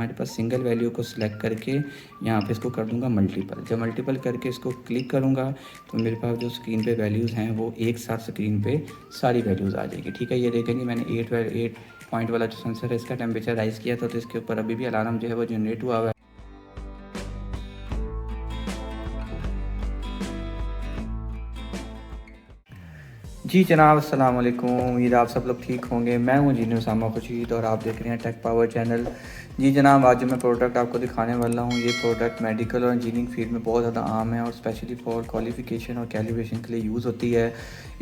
हमारे पास single value को select करके यहाँ पे इसको कर दूँगा मल्टीपल। जब मल्टीपल करके इसको क्लिक करूँगा तो मेरे पास जो स्क्रीन पे वैल्यूज़ हैं वो एक साथ स्क्रीन पे सारी वैल्यूज़ आ जाएगी। ठीक है, ये देखेंगे मैंने 8 पॉइंट वाला जो सेंसर है इसका टेम्परेचर राइज़ किया था, तो इसके ऊपर अभी भी अलार्म जो है वो जनरेट हुआ हुआ है। जी जनाब, अस्सलाम वालेकुम। उम्मीद आप सब लोग ठीक होंगे। मैं हूँ इंजीनियर उसामा खुर्शीद और आप देख रहे हैं टेक पावर चैनल। जी जनाब, आज जो मैं प्रोडक्ट आपको दिखाने वाला हूँ, ये प्रोडक्ट मेडिकल और इंजीनियरिंग फील्ड में बहुत ज़्यादा आम है और स्पेशली फॉर क्वालिफिकेशन और कैलिब्रेशन के लिए यूज़ होती है।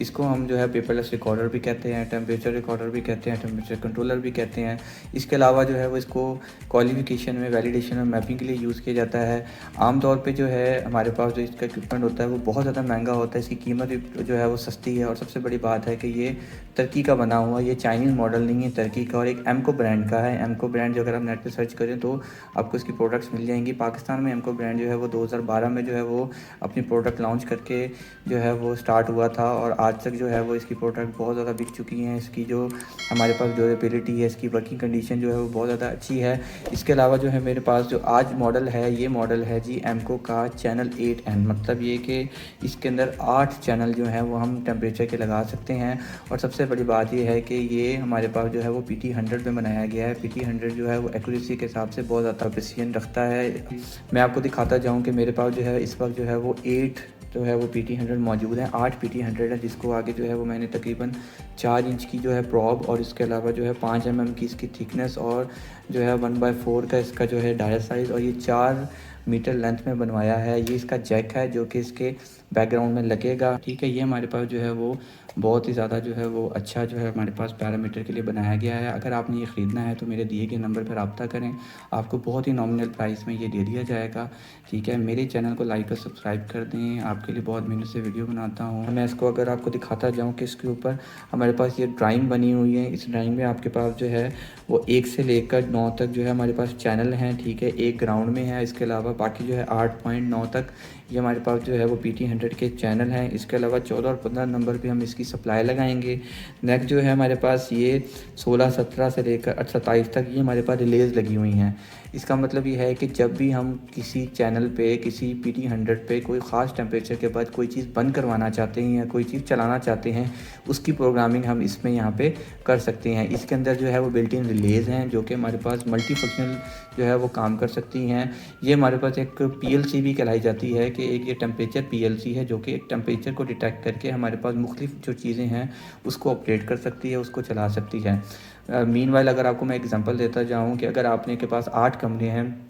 इसको हम जो है पेपरलेस रिकॉर्डर भी कहते हैं, टेम्परेचर रिकॉर्डर भी कहते हैं, टेम्परेचर कंट्रोलर भी कहते हैं। इसके अलावा जो है वो इसको क्वालिफिकेशन में, वैलिडेशन और मैपिंग के लिए यूज़ किया जाता है। आमतौर पे जो है हमारे पास जो इसका इक्विपमेंट होता है वो बहुत ज़्यादा महंगा होता है, इसकी कीमत जो है वो सस्ती है और सबसे बड़ी बात है कि ये तुर्की का बना हुआ, ये चाइनीज़ मॉडल नहीं है, तुर्की का और एक एमको ब्रांड का है। एमको ब्रांड जो अगर आप नेट पे सर्च करें तो आपको इसकी प्रोडक्ट्स मिल जाएंगी। पाकिस्तान में एमको ब्रांड जो है वो 2012 में जो है वो अपनी प्रोडक्ट लॉन्च करके जो है वो स्टार्ट हुआ था और आज तक जो है वो इसकी प्रोडक्ट बहुत ज़्यादा बिक चुकी हैं। इसकी जो हमारे पास ड्यूरेबिलिटी है, इसकी वर्किंग कंडीशन जो है वो बहुत ज़्यादा अच्छी है। इसके अलावा जो है मेरे पास जो आज मॉडल है, ये मॉडल है जी एमको का चैनल 8N, मतलब ये कि इसके अंदर 8 चैनल जो हैं वो हम टेम्परेचर के लगा सकते हैं। और सबसे बड़ी बात ये है कि ये हमारे पास जो है वो PT100 में बनाया गया है। PT100 जो है वो एक्यूरेसी के हिसाब से बहुत ज़्यादा प्रिसीजन रखता है। मैं आपको दिखाता जाऊँ कि मेरे पास जो है इस वक्त जो है वो 8 जो है वो PT100 मौजूद है, 8 PT100 है, जिसको आगे जो है वो मैंने तकरीबन 4 इंच की जो है प्रॉब और इसके अलावा जो है 5 mm की इसकी थिकनेस और जो है 1/4 का इसका जो है डायल साइज़ और ये 4 मीटर लेंथ में बनवाया है। ये इसका जैक है जो कि इसके बैकग्राउंड में लगेगा। ठीक है, ये हमारे पास जो है वो बहुत ही ज़्यादा जो है वो अच्छा जो है हमारे पास पैरामीटर के लिए बनाया गया है। अगर आपने ये ख़रीदना है तो मेरे दिए गए नंबर पर रब्ता करें, आपको बहुत ही नॉमिनल प्राइस में ये दे दिया जाएगा। ठीक है, मेरे चैनल को लाइक और सब्सक्राइब कर दें, आपके लिए बहुत मेहनत से वीडियो बनाता हूँ। मैं इसको अगर आपको दिखाता जाऊँ कि इसके ऊपर हमारे पास ये ड्राइंग बनी हुई है। इस ड्राइंग में आपके पास जो है वो 1 से लेकर 9 तक जो है हमारे पास चैनल हैं। ठीक है, एक ग्राउंड में है, इसके अलावा बाकी जो है 8.9 तक ये हमारे पास जो है वो PT100 के चैनल हैं। इसके अलावा 14 और 15 नंबर पे हम इसकी सप्लाई लगाएंगे। नेक्स्ट जो है हमारे पास ये 16, 17 से लेकर 27 तक ये हमारे पास रिलेज लगी हुई हैं। इसका मतलब ये है कि जब भी हम किसी चैनल पे, किसी PT100 पे कोई ख़ास टेम्परेचर के बाद कोई चीज़ बंद करवाना चाहते हैं या कोई चीज़ चलाना चाहते हैं, उसकी प्रोग्रामिंग हम इसमें यहाँ पे कर सकते हैं। इसके अंदर जो है वो बिल्ट इन रिलेज़ हैं जो कि हमारे पास मल्टी फंक्शनल जो है वो काम कर सकती हैं। ये हमारे पास एक PLC भी कहलाई जाती है कि एक ये टेम्परेचर PLC है जो कि एक टेम्परेचर को डिटेक्ट करके हमारे पास मुख्तलिफ जो चीज़ें हैं उसको ऑपरेट कर सकती है, उसको चला सकती है। मीनवाइल अगर आपको मैं एग्जांपल देता जाऊँ कि अगर आपने के पास 8 कमरे हैं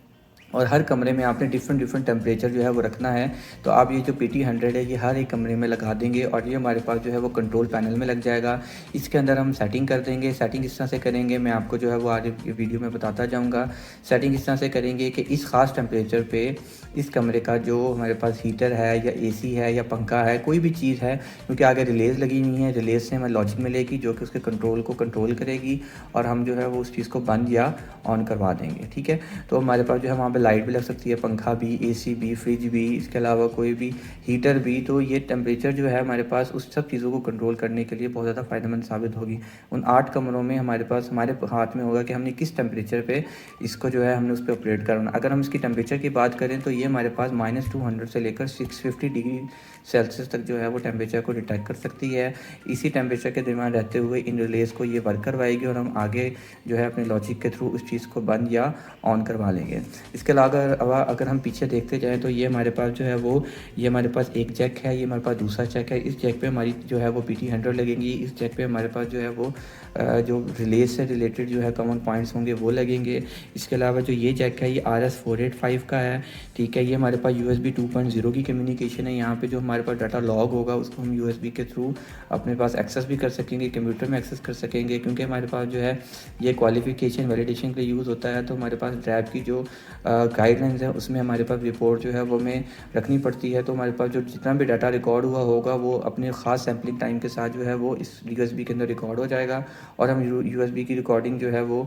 और हर कमरे में आपने डिफरेंट टेम्परेचर जो है वो रखना है, तो आप ये जो PT100 है ये हर एक कमरे में लगा देंगे और ये हमारे पास जो है वो कंट्रोल पैनल में लग जाएगा। इसके अंदर हम सेटिंग कर देंगे। सेटिंग इस तरह से करेंगे, मैं आपको जो है वो आगे वीडियो में बताता जाऊँगा। सेटिंग इस तरह से करेंगे कि इस ख़ास टेम्परेचर पे इस कमरे का जो हमारे पास हीटर है या AC है या पंखा है, कोई भी चीज़ है, क्योंकि आगे रिलेज़ लगी हुई है, रिलेज़ से हमें लॉजिक मिलेगी जो कि उसके कंट्रोल को कंट्रोल करेगी और हम जो है वो उस चीज़ को बंद या ऑन करवा देंगे। ठीक है, तो हमारे पास जो है वहाँ पे लाइट भी लग सकती है, पंखा भी, AC भी, फ्रिज भी, इसके अलावा कोई भी हीटर भी। तो ये टेम्परेचर जो है हमारे पास उस सब चीज़ों को कंट्रोल करने के लिए बहुत ज़्यादा फ़ायदेमंद साबित होगी। उन 8 कमरों में हमारे पास हमारे हाथ में होगा कि हमने किस टेम्परेचर पे इसको जो है हमने उस पर ऑपरेट करना। अगर हम इसकी टेम्परेचर की बात करें तो ये हमारे पास -200 से लेकर 650 डिग्री सेल्सियस तक जो है वो टेम्परेचर को डिटेक्ट कर सकती है। इसी टेम्परेचर के दरमियान रहते हुए इन रिलेज़ को ये वर्क करवाएगी और हम आगे जो है अपने लॉजिक के थ्रू उस चीज़ को बंद या ऑन करवा लेंगे। इसके अलावा अगर हम पीछे देखते जाएँ तो ये हमारे पास जो है वो ये हमारे पास एक जैक है, ये हमारे पास दूसरा जैक है। इस जैक पे हमारी जो है वो PT100 लगेंगी। इस जैक पे हमारे पास जो है वो जो रिलेज से रिलेटेड जो है कॉमन पॉइंट्स होंगे वो लगेंगे। इसके अलावा जो ये जैक है ये RS485 का है। ठीक है, ये हमारे पास USB 2.0 की कम्युनिकेशन है। यहाँ पे जो हमारे पास डाटा लॉग होगा उसको हम USB के थ्रू अपने पास एक्सेस भी कर सकेंगे, कंप्यूटर में एक्सेस कर सकेंगे, क्योंकि हमारे पास जो है ये क्वालिफिकेशन वैलिडेशन के लिए यूज़ होता है। तो हमारे पास ड्रैब की जो गाइडलाइंस है उसमें हमारे पास रिपोर्ट जो है वो हमें रखनी पड़ती है। तो हमारे पास जो जितना भी डाटा रिकॉर्ड हुआ होगा वो अपने ख़ास सैम्पलिंग टाइम के साथ जो है वो इस USB के अंदर रिकॉर्ड हो जाएगा और हम USB की रिकॉर्डिंग जो है वो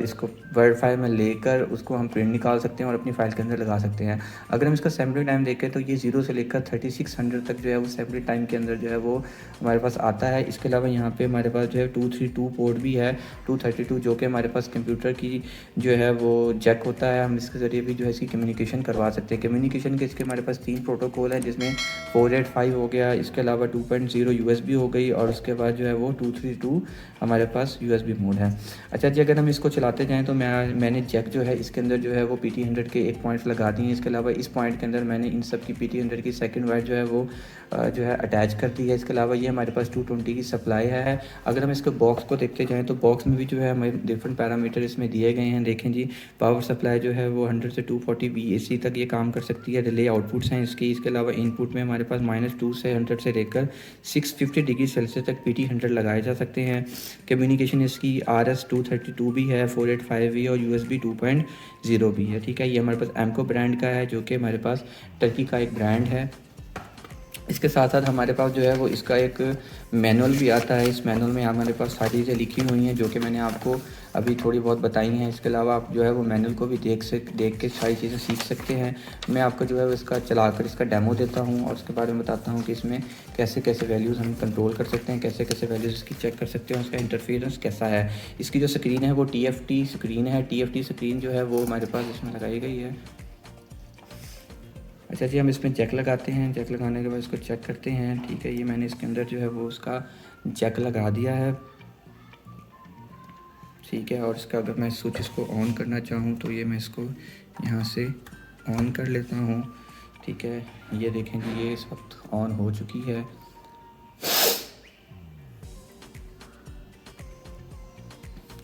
इसको वर्ड फाइल में लेकर उसको हम प्रिंट निकाल सकते हैं और अपनी फ़ाइल के अंदर लगा सकते हैं। अगर हम इसका असेंबली टाइम देखें तो ये 0 से लेकर 3600 तक जो है वो असेंबली टाइम के अंदर जो है वो हमारे पास आता है। इसके अलावा यहाँ पे हमारे पास जो है 232 पोर्ट भी है, 232 जो कि हमारे पास कंप्यूटर की जो है वो जैक होता है। हम इसके ज़रिए भी जो है इसकी कम्युनिकेशन करवा सकते हैं। कम्युनिकेशन के इसके हमारे पास 3 प्रोटोकॉल हैं, जिसमें 485 हो गया, इसके अलावा 2.0 USB हो गई, और उसके बाद जो है वो 232 हमारे पास USB मोड है। अच्छा जी, अगर हम इसको चलाते जाएँ तो मैंने जैक जो है इसके अंदर जो है वो PT100 के एक पॉइंट लगा दिए हैं। इसके अलावा इस पॉइंट के अंदर मैंने इन सब की PT100 की सेकंड वायर जो है वो जो है अटैच कर दी है। इसके अलावा ये हमारे पास 220 की सप्लाई है। अगर हम इसके बॉक्स को देखते जाएँ तो बॉक्स में भी जो है हमें डिफरेंट पैरामीटर इसमें दिए गए हैं। देखें जी, पावर सप्लाई जो है वो 100 से 240 VAC तक ये काम कर सकती है। रिले आउटपुट्स हैं इसकी। इसके अलावा इनपुट में हमारे पास -2 से 100 से लेकर 650 डिग्री सेल्सियस तक PT100 लगाए जा सकते हैं। कम्युनिकेशन इसकी RS-232 भी है, 485 भी और USB 2.0 भी है। ठीक है, ये हमारे पास एमको ब्रांड का है, जो कि हमारे पास टर्की का एक ब्रांड है। इसके साथ साथ हमारे पास जो है वो इसका एक मैनुअल भी आता है। इस मैनुअल में हमारे पास सारी चीज़ें लिखी हुई हैं, जो कि मैंने आपको अभी थोड़ी बहुत बताई हैं। इसके अलावा आप जो है वो मैनुअल को भी देख के सारी चीज़ें सीख सकते हैं। मैं आपको जो है वो इसका चलाकर इसका डेमो देता हूँ और उसके बारे में बताता हूँ कि इसमें कैसे कैसे वैल्यूज़ हम कंट्रोल कर सकते हैं, कैसे कैसे वैल्यूज़ इसकी चेक कर सकते हैं, उसका इंटरफेरेंस कैसा है। इसकी जो स्क्रीन है वो TFT स्क्रीन है। TFT स्क्रीन जो है वो हमारे पास इसमें लगाई गई है। अच्छा जी, हम इसमें जैक लगाते हैं। जैक लगाने के बाद इसको चेक करते हैं। ठीक है, ये मैंने इसके अंदर जो है वो उसका जैक लगा दिया है। ठीक है, और इसका अगर मैं स्विच इसको ऑन करना चाहूँ तो ये मैं इसको यहाँ से ऑन कर लेता हूँ। ठीक है, ये देखें जी, ये इस वक्त ऑन हो चुकी है।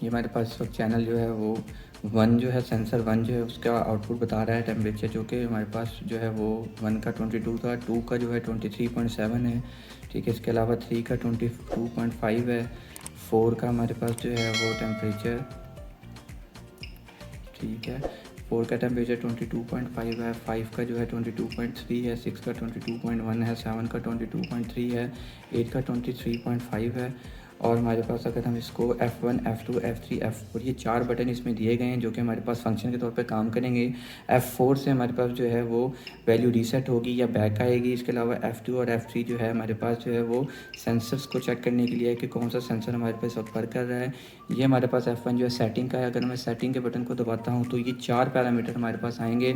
ये हमारे पास इस वक्त चैनल जो है वो 1 जो है, सेंसर 1 जो है उसका आउटपुट बता रहा है टेम्परेचर, जो कि हमारे पास जो है वो 1 का 22 था, 2 का जो है 23.7 है। ठीक है, इसके अलावा 3 का 22.5 है, 4 का हमारे पास जो है वो टेम्परेचर, ठीक है, 4 का टेम्परेचर 22.5 है, 5 का जो है 22.3 है, 6 का 22.1 है, 7 का 22.3 है, 8 का 23.5 है। और हमारे पास अगर हम इसको F1, F2, F3, F4 ये 4 बटन इसमें दिए गए हैं, जो कि हमारे पास फंक्शन के तौर पे काम करेंगे। F4 से हमारे पास जो है वो वैल्यू रीसेट होगी या बैक आएगी। इसके अलावा F2 और F3 जो है हमारे पास जो है वो सेंसर्स को चेक करने के लिए है कि कौन सा सेंसर हमारे पास वर्क कर रहा है। ये हमारे पास F1 जो है सेटिंग का है। अगर मैं सेटिंग के बटन को दबाता हूँ तो ये 4 पैरामीटर हमारे पास आएंगे।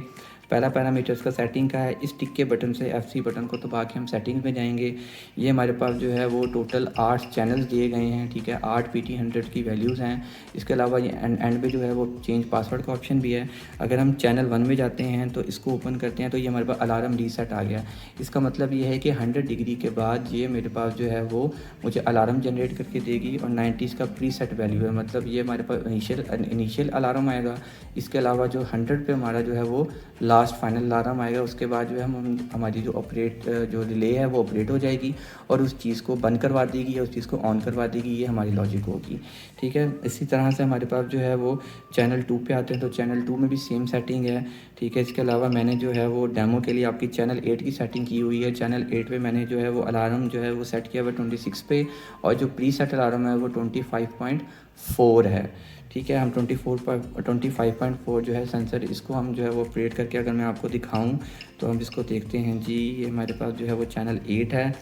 पहला पैरामीटर इसका सेटिंग का है। इस टिक के बटन से F3 बटन को दबा के हम सेटिंग में जाएंगे। ये हमारे पास जो है वो टोटल 8 चैनल्स दिए गए हैं। ठीक है, 8 PT100 की वैल्यूज़ हैं। इसके अलावा ये एंड पे जो है वो चेंज पासवर्ड का ऑप्शन भी है। अगर हम चैनल 1 में जाते हैं तो इसको ओपन करते हैं तो ये हमारे पास अलार्म रीसेट आ गया। इसका मतलब ये है कि 100 डिग्री के बाद ये मेरे पास जो है वो मुझे अलार्म जनरेट करके देगी, और 90 का प्री सेट वैल्यू है, मतलब ये हमारे पास इनिशियल अलार्म आएगा। इसके अलावा जो 100 पे हमारा जो है वो लास्ट फाइनल अलार्म आएगा। उसके बाद जो है हम हमारी जो रिले है वो ऑपरेट हो जाएगी और उस चीज़ को बंद करवा देगी या उस चीज़ को ऑन करवा देगी। ये हमारी लॉजिक होगी। ठीक है, इसी तरह से हमारे पास जो है वो चैनल 2 पे आते हैं तो चैनल 2 में भी सेम सेटिंग है। ठीक है, इसके अलावा मैंने जो है वो डेमो के लिए आपकी चैनल 8 की सेटिंग की हुई है। चैनल 8 पे मैंने जो है वो अलार्म जो है वो सेट किया हुआ 26 पे, और जो प्री सेट अलार्म है वो 25.4 है। ठीक है, हम 25.4 जो है सेंसर, इसको हम जो है वो ऑपरेट करके अगर मैं आपको दिखाऊं तो हम इसको देखते हैं जी। ये हमारे पास जो है वो चैनल 8 है।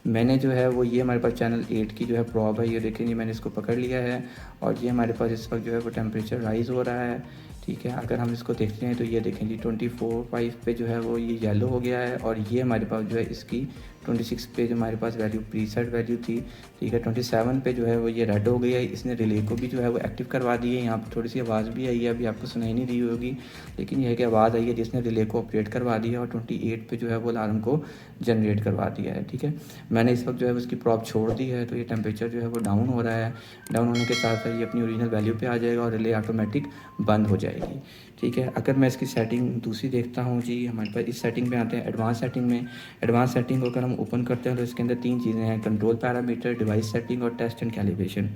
मैंने जो है वो ये हमारे पास चैनल 8 की जो है प्रॉब है, ये देखें जी, मैंने इसको पकड़ लिया है और ये हमारे पास इस वक्त जो है वो टेम्परेचर राइज़ हो रहा है। ठीक है, अगर हम इसको देखते हैं तो ये देखें जी 24.5 पे जो है वो ये येलो हो गया है, और ये हमारे पास जो है इसकी 26 पे जो हमारे पास वैल्यू प्रीसेट वैल्यू थी। ठीक है, 27 पे जो है वो ये रेड हो गई है। इसने रिले को भी जो है वो एक्टिव करवा दी है। यहाँ पर थोड़ी सी आवाज़ भी आई है, अभी आपको सुनाई नहीं दी होगी, लेकिन यह है कि आवाज़ आई है जिसने रिले को ऑपरेट करवा दिया, और 28 पे जो है वो अलार्म को जनरेट करवा दिया है। ठीक है, मैंने इस वक्त जो है उसकी प्रॉब छोड़ दी है, तो ये टेम्परेचर जो है वो डाउन हो रहा है। डाउन होने के साथ साथ ये अपनी ओरिजिनल वैल्यू पे आ जाएगा और रिले ऑटोमेटिक बंद हो जाएगी। ठीक है, अगर मैं इसकी सेटिंग दूसरी देखता हूँ जी, हमारे पास इस सेटिंग में आते हैं एडवांस सेटिंग में। एडवांस सेटिंग को अगर हम ओपन करते हैं तो इसके अंदर 3 चीज़ें हैं: कंट्रोल पैरामीटर, डिवाइस सेटिंग और टेस्ट एंड कैलिब्रेशन।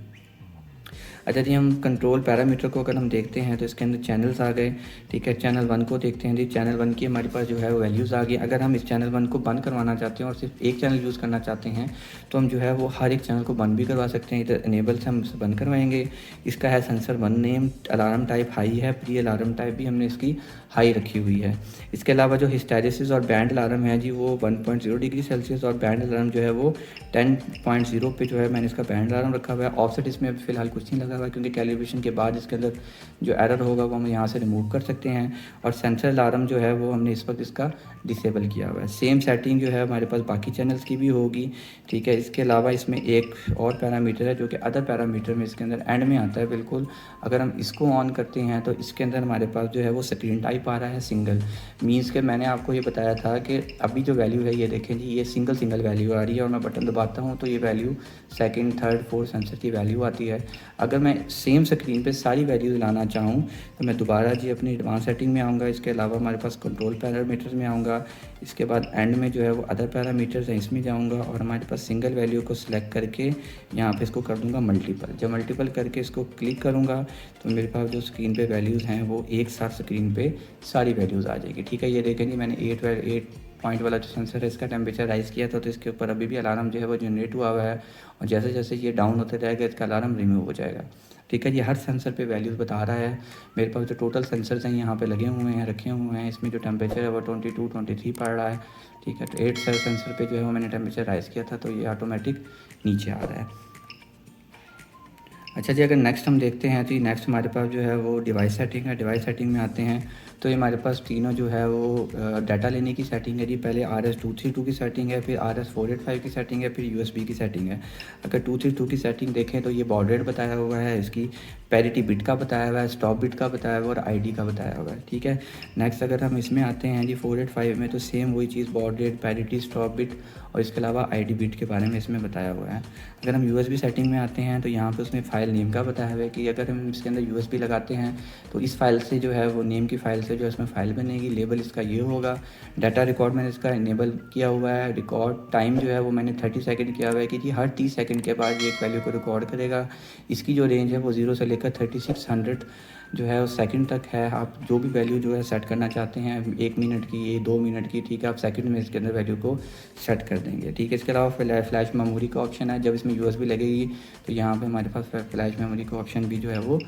अच्छा जी, हम कंट्रोल पैरामीटर को अगर हम देखते हैं तो इसके अंदर चैनल्स आ गए, ठीक है। चैनल 1 को देखते हैं जी, चैनल 1 की हमारे पास जो है वो वैल्यूज़ आ गई। अगर हम इस चैनल 1 को बंद करवाना चाहते हैं और सिर्फ एक चैनल यूज़ करना चाहते हैं तो हम जो है वो हर एक चैनल को बंद भी करवा सकते हैं। इधर इनेबल से हम इसे बंद करवाएंगे। इसका है sensor 1 name, alarm type high है, प्री अलार्म टाइप भी हमने इसकी हाई रखी हुई है। इसके अलावा जो हिस्टैरिसीस और बैंड अलार्म है जी, वो 1.0 डिग्री सेल्सियस और बैंड अलार्म जो है वो 10.0 पे जो है मैंने इसका बैंड अलार्म रखा हुआ है। ऑफसेट इसमें अभी फ़िलहाल कुछ नहीं लगा हुआ है, क्योंकि कैलिब्रेशन के बाद इसके अंदर जो एरर होगा वो हम यहाँ से रिमूव कर सकते हैं। और सेंसर अलार्म जो है वो हमने इस वक्त इसका डिसेबल किया हुआ है। सेम सेटिंग जो है हमारे पास बाकी चैनल्स की भी होगी, ठीक है। इसके अलावा इसमें एक और पैरामीटर है जो कि अदर पैरामीटर में इसके अंदर एंड में आता है बिल्कुल। अगर हम इसको ऑन करते हैं तो इसके अंदर हमारे पास जो है वो स्क्रीन टाइप आ रहा है सिंगल। मीन्स के मैंने आपको ये बताया था कि अभी जो वैल्यू है ये देखें जी, ये सिंगल वैल्यू आ रही है और मैं बटन दबाता हूँ तो ये value second, third, fourth sensor की वैल्यू आती है। अगर मैं सेम स्क्रीन पे सारी वैल्यूज़ लाना चाहूँ तो मैं दोबारा जी अपनी एडवांस सेटिंग में आऊँगा। इसके अलावा हमारे पास कंट्रोल पैरामीटर्स में आऊँगा। इसके बाद एंड में जो है वो अदर पैरामीटर्स हैं, इसमें जाऊँगा और हमारे पास सिंगल वैल्यू को सिलेक्ट करके यहाँ पे इसको कर दूँगा मल्टीपल। जब मल्टीपल करके इसको क्लिक करूँगा तो मेरे पास जो स्क्रीन पे वैल्यूज़ हैं वो एक साथ स्क्रीन पे सारी वैल्यूज़ आ जाएगी, ठीक है। ये देखें जी, मैंने 8 पॉइंट वाला जो सेंसर है इसका टेम्परेचर राइज़ किया था तो इसके ऊपर अभी भी अलार्म जो है वो जनरेट हुआ है और जैसे जैसे ये डाउन होते जाएगा इसका अलार्म रिमूव हो जाएगा, ठीक है। ये हर सेंसर पे वैल्यूज़ बता रहा है। मेरे पास जो टोटल सेंसर्स हैं यहाँ पे लगे हुए हैं, रखे हुए हैं, इसमें जो टेम्परेचर है वो 22, 23 पड़ रहा है, ठीक है। तो 8 सेंसर पे जो है वो मैंने टेम्परेचर राइज़ किया था तो ये ऑटोमेटिक नीचे आ रहा है। अच्छा जी, अगर नेक्स्ट हम देखते हैं तो नेक्स्ट हमारे पास जो है वो डिवाइस सेटिंग है। डिवाइस सेटिंग में आते हैं तो ये हमारे पास तीनों जो है वो डाटा लेने की सेटिंग है जी। पहले RS-232 की सेटिंग है, फिर RS-485 की सेटिंग है, फिर USB की सेटिंग है। अगर 232 की सेटिंग देखें तो ये बॉड रेट बताया हुआ है, इसकी पैरिटी बिट का बताया हुआ है, स्टॉप बिट का बताया हुआ है और ID का बताया हुआ है, ठीक है। नेक्स्ट अगर हम इसमें आते हैं जी 485 में तो सेम वही चीज़, baud rate, parity, stop bit और इसके अलावा ID बिट के बारे में इसमें बताया हुआ है। अगर हम USB सेटिंग में आते हैं तो यहाँ पे उसमें फ़ाइल नेम का बताया हुआ है कि अगर हम इसके अंदर USB लगाते हैं तो इस फाइल से जो है वो नेम की फ़ाइल से जो इसमें फ़ाइल बनेगी। लेबल इसका ये होगा। डाटा रिकॉर्ड मैंने इसका इनेबल किया हुआ है। रिकॉर्ड टाइम जो है वो मैंने 30 सेकंड किया हुआ है कि जी हर 30 सेकंड के बाद ये एक वैल्यू को रिकॉर्ड करेगा। इसकी जो रेंज है वो 0 से लेकर 3600 जो है उस सेकंड तक है। आप जो भी वैल्यू जो है सेट करना चाहते हैं, 1 मिनट की, 2 मिनट की, ठीक है, आप सेकंड में इसके अंदर वैल्यू को सेट कर देंगे, ठीक है। इसके अलावा फ्लैश मेमोरी का ऑप्शन है। जब इसमें USB लगेगी तो यहाँ पे हमारे पास फ्लैश मेमोरी का ऑप्शन भी जो है वो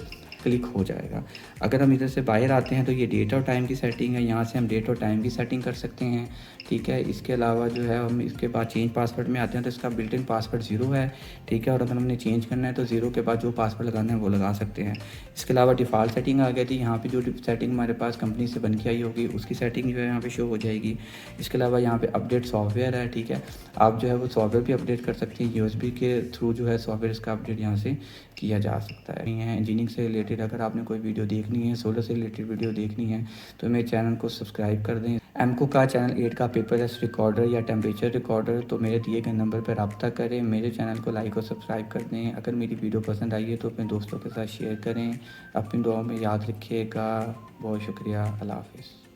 क्लिक हो जाएगा। अगर हम इधर से बाहर आते हैं तो ये डेट और टाइम की सेटिंग है। यहाँ से हम डेट और टाइम की सेटिंग कर सकते हैं, ठीक है। इसके अलावा जो है हम इसके बाद चेंज पासवर्ड में आते हैं तो इसका बिल्ट इन पासवर्ड 0 है, ठीक है। और अगर हमने चेंज करना है तो 0 के बाद जो पासवर्ड लगाना है वो लगा सकते हैं। इसके अलावा डिफ़ॉल्ट सेटिंग आ गई थी। यहाँ पे जो सेटिंग हमारे पास कंपनी से बन के आई होगी उसकी सेटिंग जो है यहाँ पे शो हो जाएगी। इसके अलावा यहाँ पे अपडेट सॉफ्टवेयर है, ठीक है। आप जो है वो सॉफ्टवेयर भी अपडेट कर सकते हैं। USB के थ्रू जो है सॉफ्टवेयर इसका अपडेट यहाँ से किया जा सकता है। इंजीनियरिंग से रिलेटेड अगर आपने कोई वीडियो देखनी है, सोलर से रिलेटेड वीडियो देखनी है तो मेरे चैनल को सब्सक्राइब कर दें। एमको का चैनल 8 का पेपरलेस रिकॉर्डर या टेम्परेचर रिकॉर्डर तो मेरे दिए गए नंबर पर रब्ता करें। मेरे चैनल को लाइक और सब्सक्राइब कर दें। अगर मेरी वीडियो पसंद आई है तो अपने दोस्तों के साथ शेयर करें। अपनी दुआओं में याद रखिएगा। बहुत शुक्रिया। अल्लाह हाफ़िज़।